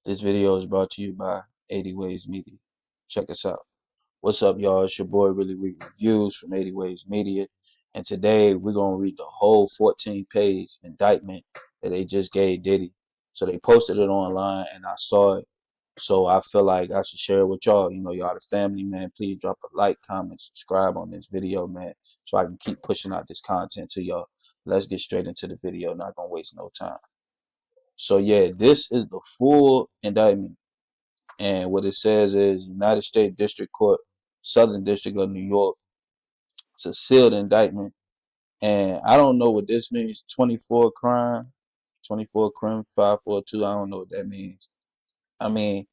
This video is brought to you by 80 Ways Media. Check us out. What's up, y'all? It's your boy Really Weak Reviews from 80 Ways Media. And today we're going to read the whole 14-page indictment that they just gave Diddy. So they posted it online and I saw it. So I feel like I should share it with y'all. You know, y'all the family, man. Please drop a like, comment, subscribe on this video, man, so I can keep pushing out this content to y'all. Let's get straight into the video. Not going to waste no time. So yeah, this is the full indictment. And what it says is United States District Court, Southern District of New York. It's a sealed indictment. And I don't know what this means. 24 crime, 24 crime, 542. I don't know what that means. I mean,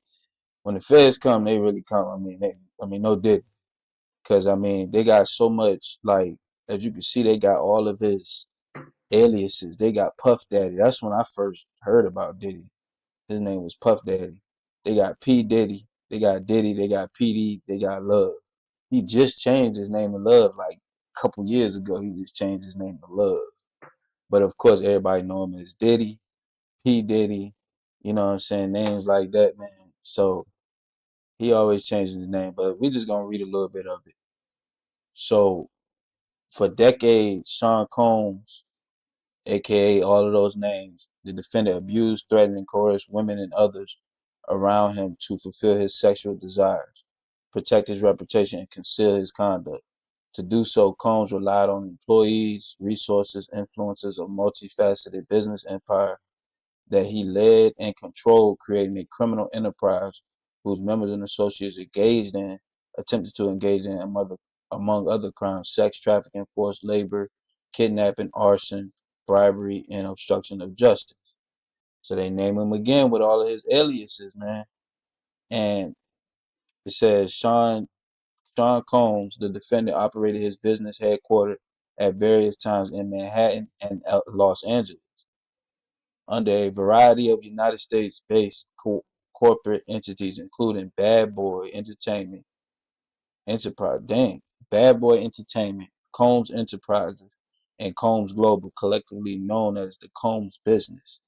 when the feds come, they really come. No Diddy. Because, they got so much, like, as you can see, they got all of his aliases. They got Puff Daddy. That's when I first heard about Diddy. His name was Puff Daddy. They got P. Diddy. They got Diddy. They got PD. They got Love. He just changed his name to Love like a couple years ago. He just changed his name to Love. But of course, everybody know him as Diddy, P. Diddy. You know what I'm saying? Names like that, man. So he always changing his name. But we just gonna read a little bit of it. So for decades, Sean Combs, aka all of those names, the defendant abused, threatened, and coerced women and others around him to fulfill his sexual desires, protect his reputation, and conceal his conduct. To do so, Combs relied on employees, resources, influences of multifaceted business empire that he led and controlled, creating a criminal enterprise whose members and associates attempted to engage in among other crimes, sex trafficking, forced labor, kidnapping, arson, bribery, and obstruction of justice. So they name him again with all of his aliases, man. And it says Sean Combs, the defendant, operated his business headquartered at various times in Manhattan and Los Angeles under a variety of United States-based corporate entities, including Bad Boy Entertainment Enterprise, Bad Boy Entertainment, Combs Enterprises, and Combs Global, collectively known as the Combs Business.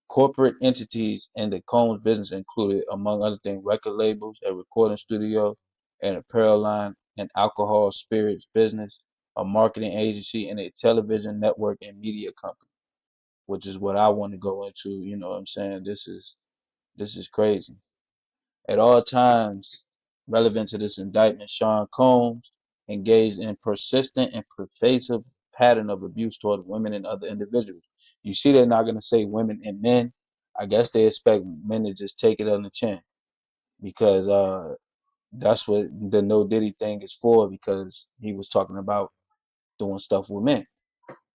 Corporate entities in the Combs business included, among other things, record labels, a recording studio, an apparel line, an alcohol spirits business, a marketing agency, and a television network and media company, which is what I want to go into. You know what I'm saying? This is crazy. At all times relevant to this indictment, Sean Combs engaged in persistent and pervasive pattern of abuse toward women and other individuals. You see, they're not going to say women and men. I guess they expect men to just take it on the chin because that's what the No Diddy thing is for, because he was talking about doing stuff with men.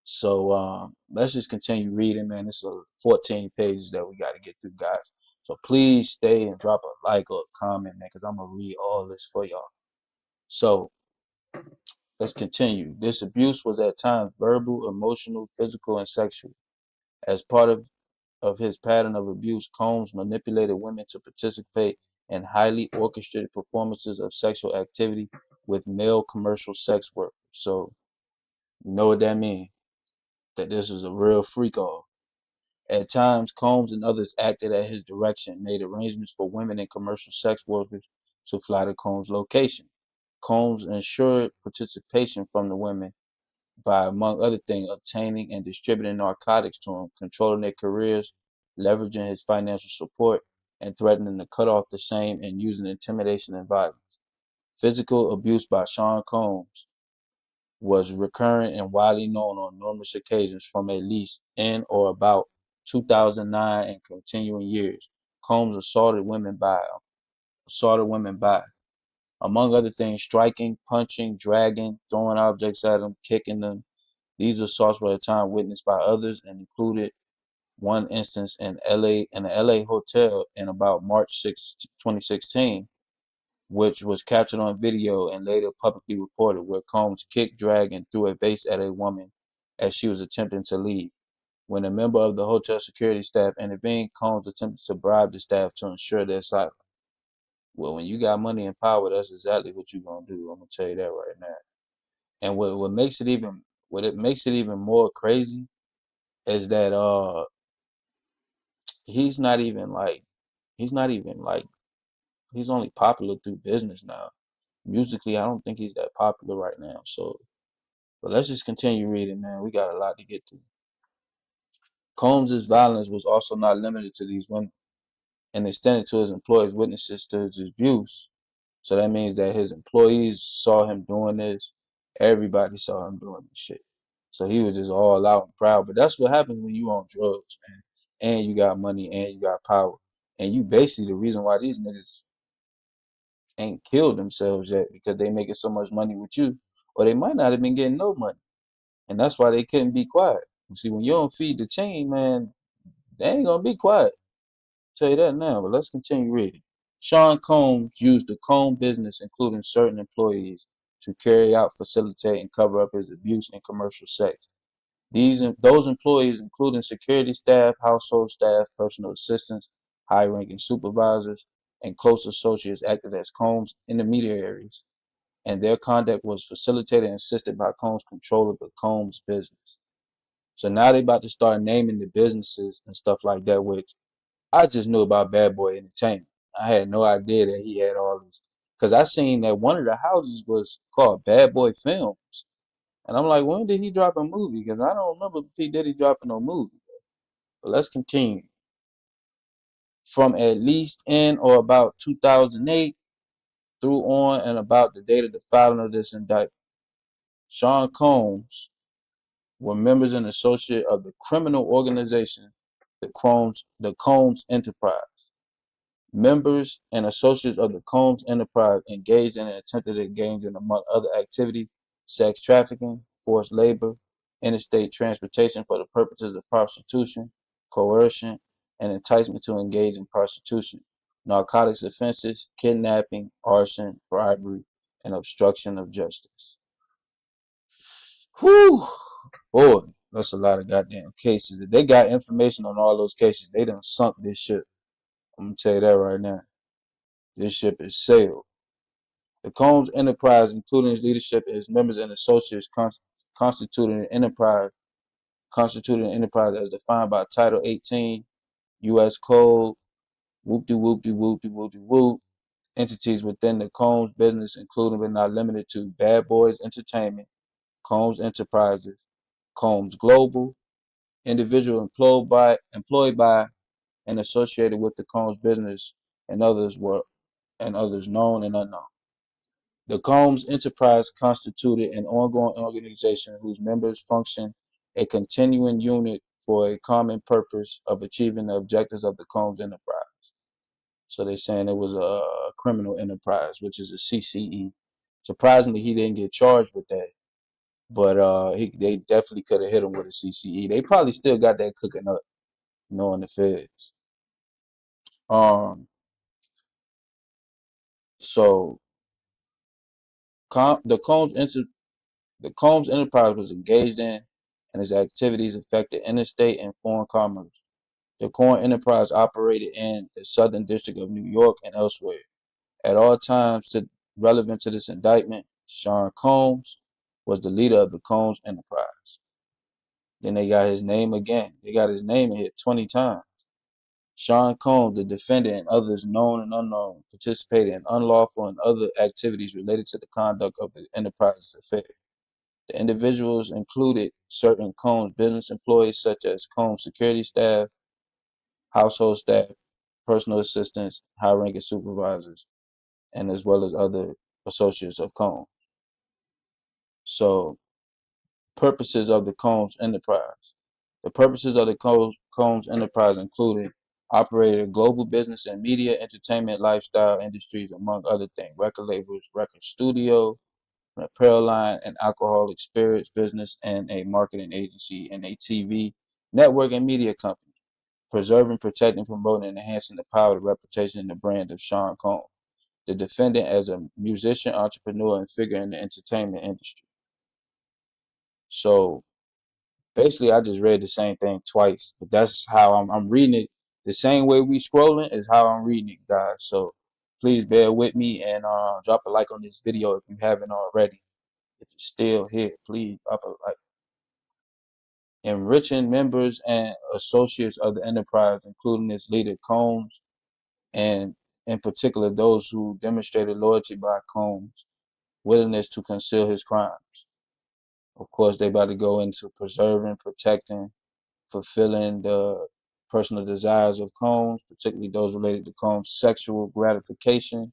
So let's just continue reading, man. This is 14 pages that we got to get through, guys. So please stay and drop a like or a comment, man, because I'm going to read all this for y'all. So let's continue. This abuse was at times verbal, emotional, physical, and sexual. As part of his pattern of abuse, Combs manipulated women to participate in highly orchestrated performances of sexual activity with male commercial sex workers. So you know what that means? That this was a real freak off. At times, Combs and others acted at his direction, made arrangements for women and commercial sex workers to fly to Combs' location. Combs ensured participation from the women by, among other things, obtaining and distributing narcotics to them, controlling their careers, leveraging his financial support, and threatening to cut off the same and using intimidation and violence. Physical abuse by Sean Combs was recurrent and widely known on numerous occasions from at least in or about 2009 and continuing years. Combs assaulted women by, among other things, striking, punching, dragging, throwing objects at them, kicking them. These assaults were at times witnessed by others and included one instance in an LA hotel in about March 6, 2016, which was captured on video and later publicly reported, where Combs kicked, dragged, and threw a vase at a woman as she was attempting to leave. When a member of the hotel security staff intervened, Combs attempted to bribe the staff to ensure their silence. Well, when you got money and power, that's exactly what you're gonna do. I'm gonna tell you that right now. And what makes it even more crazy is that he's not even like He's not even like, he's only popular through business now. Musically, I don't think he's that popular right now. So, but let's just continue reading, man. We got a lot to get through. Combs's violence was also not limited to these women and extended to his employees, witnesses to his abuse. So that means that his employees saw him doing this. Everybody saw him doing this shit. So he was just all out and proud. But that's what happens when you on drugs, man. And you got money and you got power. And you basically the reason why these niggas ain't killed themselves yet, because they making so much money with you. Or they might not have been getting no money. And that's why they couldn't be quiet. You see, when you don't feed the team, man, they ain't gonna be quiet. Tell you that now, but let's continue reading. Sean Combs used the Comb business, including certain employees, to carry out, facilitate, and cover up his abuse in commercial sex. Those employees, including security staff, household staff, personal assistants, high-ranking supervisors, and close associates, acted as Combs' intermediaries, and their conduct was facilitated and assisted by Combs' control of the Combs business. So now they about to start naming the businesses and stuff like that, which I just knew about Bad Boy Entertainment. I had no idea that he had all these. Because I seen that one of the houses was called Bad Boy Films. And I'm like, when did he drop a movie? Because I don't remember P. Diddy dropping no movie. But let's continue. From at least in or about 2008 through on and about the date of the filing of this indictment, Sean Combs were members and associate of the criminal organization, the Combs Enterprise. Members and associates of the Combs Enterprise engaged in and attempted to engage in, among other activities, sex trafficking, forced labor, interstate transportation for the purposes of prostitution, coercion, and enticement to engage in prostitution, narcotics offenses, kidnapping, arson, bribery, and obstruction of justice. Whew, boy, that's a lot of goddamn cases. If they got information on all those cases, they done sunk this ship. I'm gonna tell you that right now. This ship is sailed. The Combs Enterprise, including its leadership, its members and associates, constituted an enterprise as defined by Title 18, U.S. Code, whoop-de-whoop-de-whoop-de-whoop-de-whoop, entities within the Combs business, including but not limited to Bad Boys Entertainment, Combs Enterprises, Combs Global, individual employed by and associated with the Combs business, and others known and unknown. The Combs Enterprise constituted an ongoing organization whose members function a continuing unit for a common purpose of achieving the objectives of the Combs Enterprise. So they're saying it was a criminal enterprise, which is a CCE. Surprisingly, he didn't get charged with that, but they definitely could have hit him with a CCE. They probably still got that cooking up, knowing the feds. Um, so the Combs Enterprise was engaged in, and its activities affected interstate and foreign commerce. The Combs Enterprise operated in the Southern District of New York and elsewhere. At all times relevant to this indictment, Sean Combs was the leader of the Combs Enterprise. Then they got his name again. They got his name in here 20 times. Sean Combs, the defendant, and others known and unknown participated in unlawful and other activities related to the conduct of the enterprise's affairs. The individuals included certain Combs business employees such as Combs security staff, household staff, personal assistants, high-ranking supervisors, and as well as other associates of Combs. So, purposes of the Combs Enterprise. The purposes of the Combs Enterprise included operating global business and media, entertainment, lifestyle industries, among other things, record labels, record studio, an apparel line, an alcoholic spirits business, and a marketing agency, and a TV network and media company, preserving, protecting, promoting, and enhancing the power, the reputation, and the brand of Sean Combs, the defendant as a musician, entrepreneur, and figure in the entertainment industry. So basically, I just read the same thing twice, but that's how I'm reading it. The same way we scrolling is how I'm reading it, guys. So please bear with me and drop a like on this video if you haven't already. If you're still here, please drop a like. Enriching members and associates of the enterprise, including its leader Combs and in particular those who demonstrated loyalty by Combs' willingness to conceal his crimes. Of course, they about to go into preserving, protecting, fulfilling the personal desires of Combs, particularly those related to Combs' sexual gratification,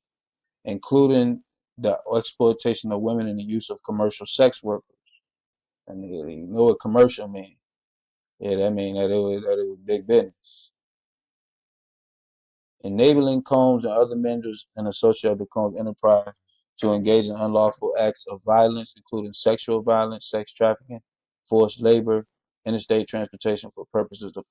including the exploitation of women and the use of commercial sex workers. And you know what commercial mean? Yeah, that mean that it was big business. Enabling Combs and other members and associates of the Combs enterprise to engage in unlawful acts of violence, including sexual violence, sex trafficking, forced labor, interstate transportation for purposes of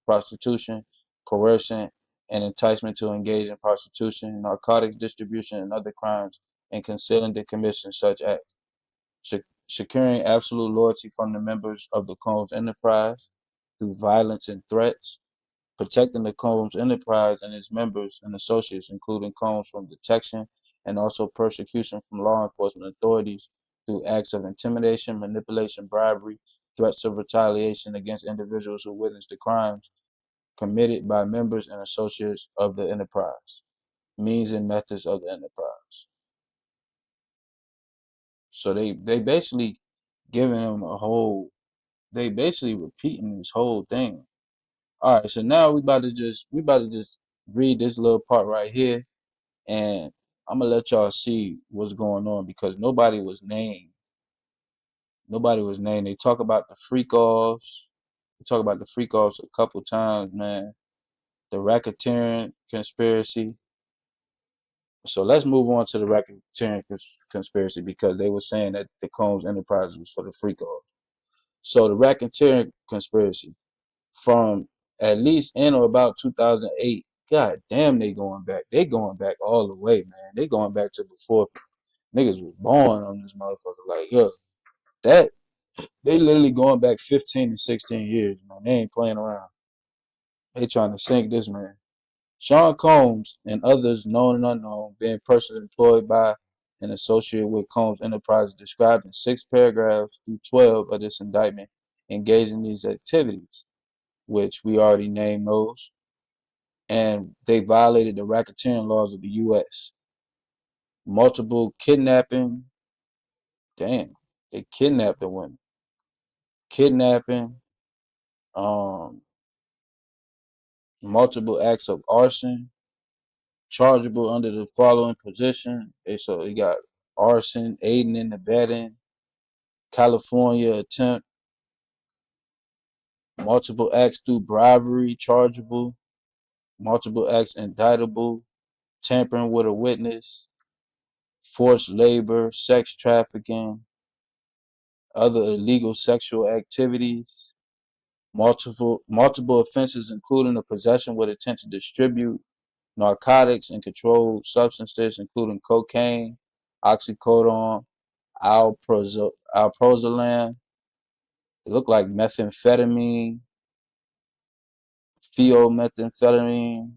prostitution, coercion, and enticement to engage in prostitution, narcotics distribution, and other crimes, and concealing the commission of such acts. Securing absolute loyalty from the members of the Combs enterprise through violence and threats, protecting the Combs enterprise and its members and associates, including Combs, from detection and also persecution from law enforcement authorities through acts of intimidation, manipulation, bribery, threats of retaliation against individuals who witnessed the crimes committed by members and associates of the enterprise, means and methods of the enterprise. So they basically giving them a whole, they basically repeating this whole thing. All right, so now we about to just read this little part right here, and I'm gonna let y'all see what's going on because nobody was named. Nobody was named. They talk about the freak offs. They talk about the freak offs a couple times, man. The racketeering conspiracy. So let's move on to the racketeering conspiracy because they were saying that the Combs Enterprise was for the freak offs. So the racketeering conspiracy from at least in or about 2008. God damn, they going back. They going back all the way, man. They going back to before niggas was born on this motherfucker. Like, yo, that they literally going back 15 to 16 years, man. They ain't playing around. They trying to sink this man. Sean Combs and others known and unknown being personally employed by and associated with Combs Enterprises described in 6 paragraphs through 12 of this indictment engage in these activities, which we already named those, and they violated the racketeering laws of the U.S. Multiple kidnapping, damn, they kidnapped the women. Kidnapping, um, multiple acts of arson, chargeable under the following position. So they got arson, aiding and abetting, California attempt, multiple acts through bribery, chargeable, multiple acts indictable, tampering with a witness, forced labor, sex trafficking, other illegal sexual activities, multiple offenses including the possession with intent to distribute narcotics and controlled substances including cocaine, oxycodone, alprazolam. It looked like methamphetamine, methamphetamine,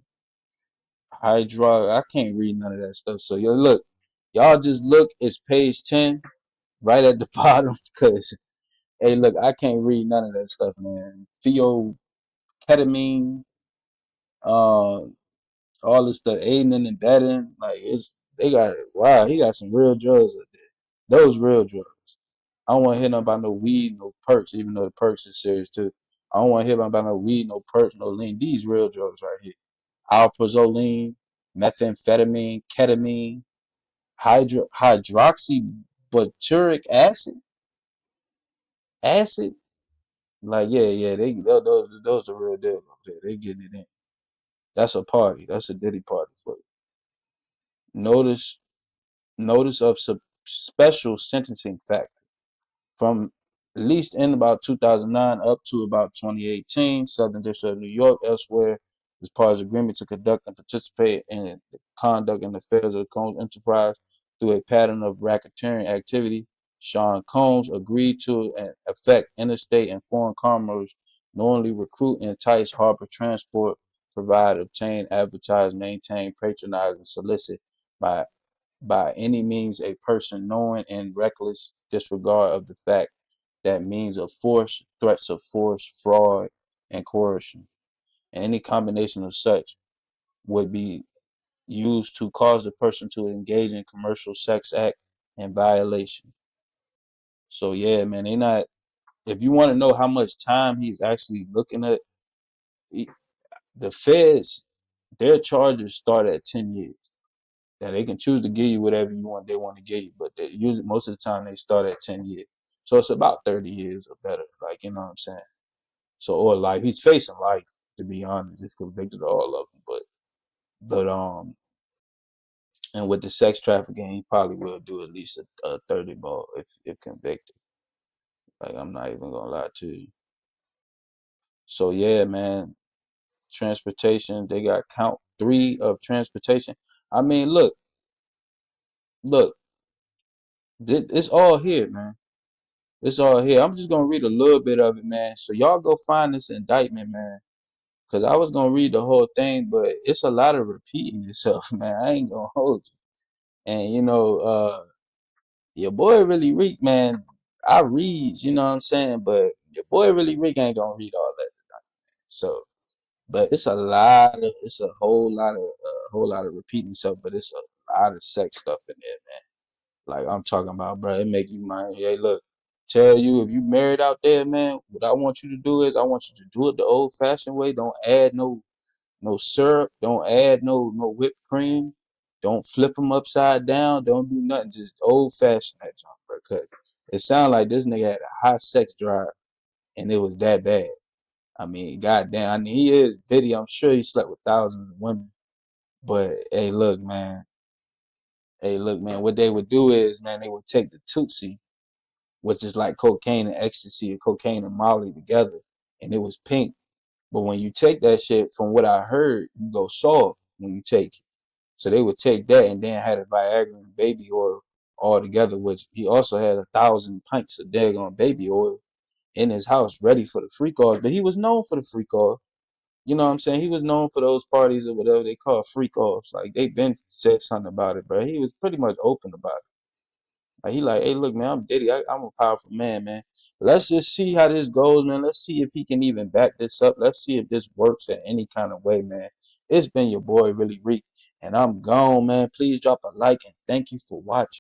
hydro. I can't read none of that stuff. So y'all just look. It's page 10, right at the bottom, because hey, look, I can't read none of that stuff, man. Ketamine, all this stuff, aiding and abetting, like they got wow, he got some real drugs up there. Those real drugs. I don't want to hear nothing about no weed, no perks, even though the perks is serious too. I don't want to hear about no weed, no perks, no lean. These real drugs right here. Alprazolam, methamphetamine, ketamine, hydroxybuturic acid. Like yeah, those are real deals up there. They getting it in. That's a party. That's a Diddy party for you. Notice notice of special sentencing factor from at least in about 2009 up to about 2018, Southern District of New York, elsewhere, as part of agreement to conduct and participate in the conduct and affairs of the Combs Enterprise through a pattern of racketeering activity. Sean Combs agreed to and affect interstate and foreign commerce, knowingly recruit, entice, harbor, transport, provide, obtain, advertise, maintain, patronize, and solicit by any means a person knowing in reckless disregard of the fact that means of force, threats of force, fraud, and coercion, and any combination of such would be used to cause the person to engage in commercial sex act and violation. So yeah, man, they not. If you want to know how much time he's actually looking at, he, the feds, their charges start at 10 years. Now they can choose to give you whatever you want. They want to give you, but they usually most of the time they start at 10 years. So it's about 30 years or better. Like you know what I'm saying. So or life. He's facing life to be honest. He's convicted of all of them, but and with the sex trafficking, he probably will do at least a 30 ball if convicted. Like I'm not even gonna lie to you. So yeah, man, transportation. They got count 3 of transportation. I mean, look, it's all here, man. It's all here. I'm just gonna read a little bit of it, man. So y'all go find this indictment, man. Cause I was gonna read the whole thing, but it's a lot of repeating yourself, man. I ain't gonna hold you. And your boy really Reek, man. I read, you know what I'm saying, but your boy really Reek ain't gonna read all that. So, but it's a whole lot of repeating stuff, but it's a lot of sex stuff in there, man. Like I'm talking about, bro. It make you mind. Hey, look, tell you if you married out there, man. What I want you to do is I want you to do it the old-fashioned way. Don't add no syrup. Don't add no whipped cream. Don't flip them upside down. Don't do nothing. Just old-fashioned that junk, bro. Cause it sounded like this nigga had a high sex drive, and it was that bad. I mean, goddamn. I mean, he is Diddy. I'm sure he slept with thousands of women. But hey, look, man. Hey, look, man. What they would do is, man, they would take the Tootsie, which is like cocaine and ecstasy or cocaine and Molly together, and it was pink. But when you take that shit, from what I heard, you go soft when you take it. So they would take that and then had a Viagra and baby oil all together, which he also had 1,000 pints of daggone baby oil in his house ready for the freak offs. But he was known for the freak off. You know what I'm saying? He was known for those parties or whatever they call freak offs. Like they been said something about it, bro. He was pretty much open about it. Like he like, hey, look, man, I'm Diddy. I'm a powerful man, man. Let's just see how this goes, man. Let's see if he can even back this up. Let's see if this works in any kind of way, man. It's been your boy, Really Reek, and I'm gone, man. Please drop a like and thank you for watching.